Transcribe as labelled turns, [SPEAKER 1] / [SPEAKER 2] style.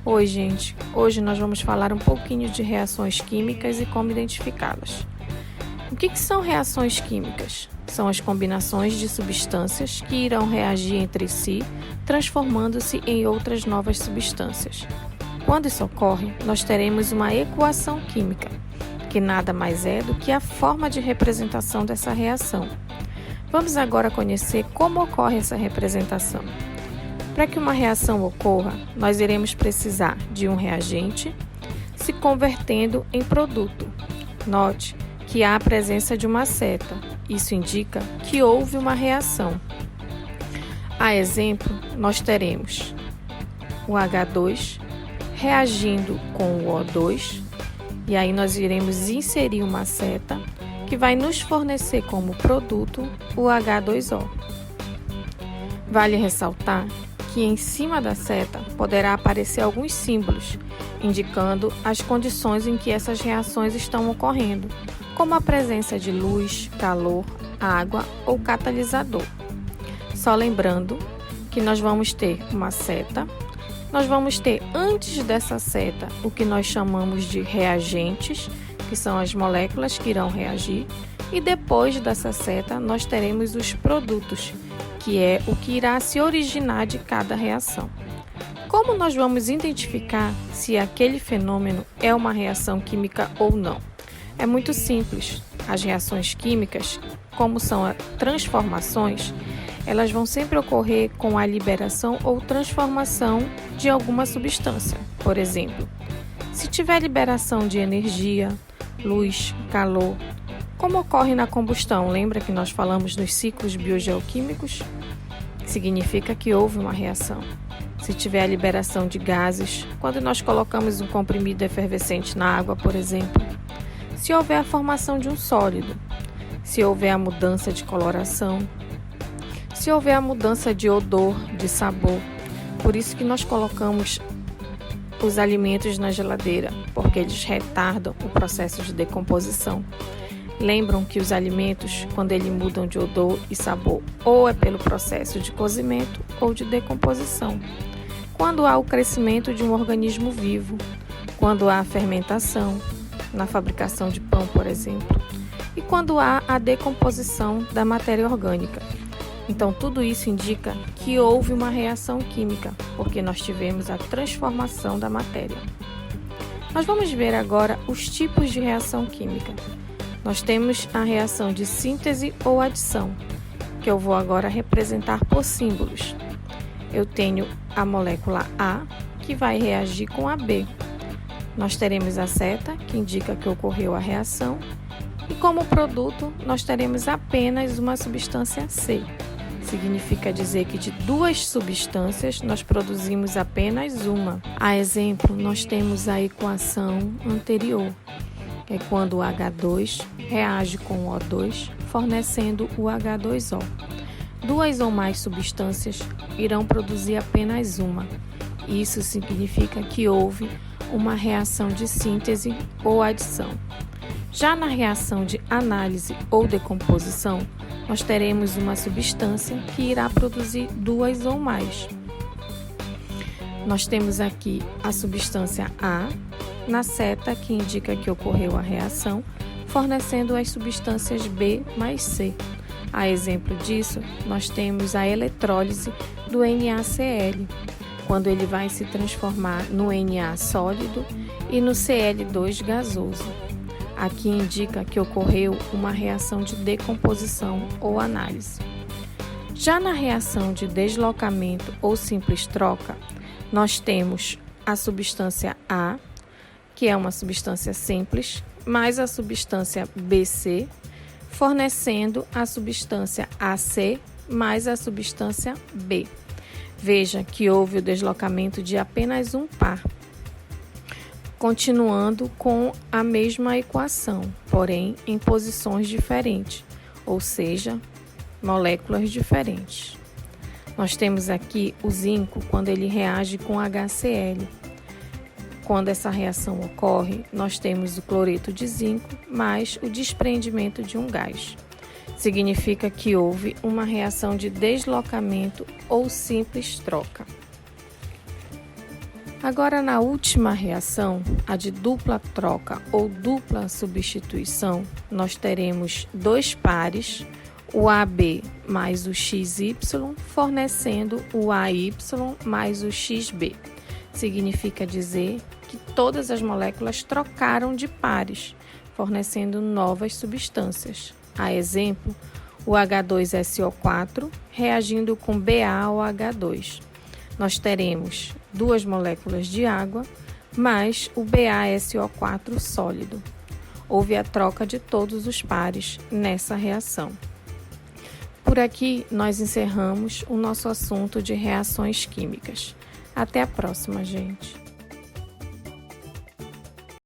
[SPEAKER 1] Oi, gente! Hoje nós vamos falar um pouquinho de reações químicas e como identificá-las. O que são reações químicas? São as combinações de substâncias que irão reagir entre si, transformando-se em outras novas substâncias. Quando isso ocorre, nós teremos uma equação química, que nada mais é do que a forma de representação dessa reação. Vamos agora conhecer como ocorre essa representação. Para que uma reação ocorra, nós iremos precisar de um reagente se convertendo em produto. Note que há a presença de uma seta. Isso indica que houve uma reação. A exemplo, nós teremos o H2 reagindo com o O2, e aí nós iremos inserir uma seta que vai nos fornecer como produto o H2O. Vale ressaltar que em cima da seta poderá aparecer alguns símbolos, indicando as condições em que essas reações estão ocorrendo, como a presença de luz, calor, água ou catalisador. Só lembrando que nós vamos ter uma seta, nós vamos ter antes dessa seta o que nós chamamos de reagentes, que são as moléculas que irão reagir, e depois dessa seta nós teremos os produtos, que é o que irá se originar de cada reação. Como nós vamos identificar se aquele fenômeno é uma reação química ou não? É muito simples. As reações químicas, como são transformações, elas vão sempre ocorrer com a liberação ou transformação de alguma substância. Por exemplo, se tiver liberação de energia, luz, calor, como ocorre na combustão, lembra que nós falamos nos ciclos biogeoquímicos? Significa que houve uma reação. Se tiver a liberação de gases, quando nós colocamos um comprimido efervescente na água, por exemplo. Se houver a formação de um sólido. Se houver a mudança de coloração. Se houver a mudança de odor, de sabor. Por isso que nós colocamos os alimentos na geladeira, porque eles retardam o processo de decomposição. Lembram que os alimentos, quando eles mudam de odor e sabor, ou é pelo processo de cozimento ou de decomposição. Quando há o crescimento de um organismo vivo, quando há a fermentação, na fabricação de pão, por exemplo, e quando há a decomposição da matéria orgânica. Então, tudo isso indica que houve uma reação química, porque nós tivemos a transformação da matéria. Nós vamos ver agora os tipos de reação química. Nós temos a reação de síntese ou adição, que eu vou agora representar por símbolos. Eu tenho a molécula A, que vai reagir com a B. Nós teremos a seta, que indica que ocorreu a reação, e como produto, nós teremos apenas uma substância C. Significa dizer que de duas substâncias nós produzimos apenas uma. A exemplo, nós temos a equação anterior, que é quando o H2 reage com o O2, fornecendo o H2O. Duas ou mais substâncias irão produzir apenas uma. Isso significa que houve uma reação de síntese ou adição. Já na reação de análise ou decomposição, nós teremos uma substância que irá produzir duas ou mais. Nós temos aqui a substância A, na seta que indica que ocorreu a reação, fornecendo as substâncias B mais C. A exemplo disso, nós temos a eletrólise do NaCl, quando ele vai se transformar no Na sólido e no Cl2 gasoso. Aqui indica que ocorreu uma reação de decomposição ou análise. Já na reação de deslocamento ou simples troca, nós temos a substância A, que é uma substância simples, mais a substância BC, fornecendo a substância AC mais a substância B. Veja que houve o deslocamento de apenas um par, continuando com a mesma equação, porém em posições diferentes, ou seja, moléculas diferentes. Nós temos aqui o zinco quando ele reage com HCl. Quando essa reação ocorre, nós temos o cloreto de zinco mais o desprendimento de um gás. Significa que houve uma reação de deslocamento ou simples troca. Agora, na última reação, a de dupla troca ou dupla substituição, nós teremos dois pares, o AB mais o XY, fornecendo o AY mais o XB. Significa dizer que todas as moléculas trocaram de pares, fornecendo novas substâncias. A exemplo, o H2SO4 reagindo com BaOH2. Nós teremos duas moléculas de água mais o BaSO4 sólido. Houve a troca de todos os pares nessa reação. Por aqui, nós encerramos o nosso assunto de reações químicas. Até a próxima, gente!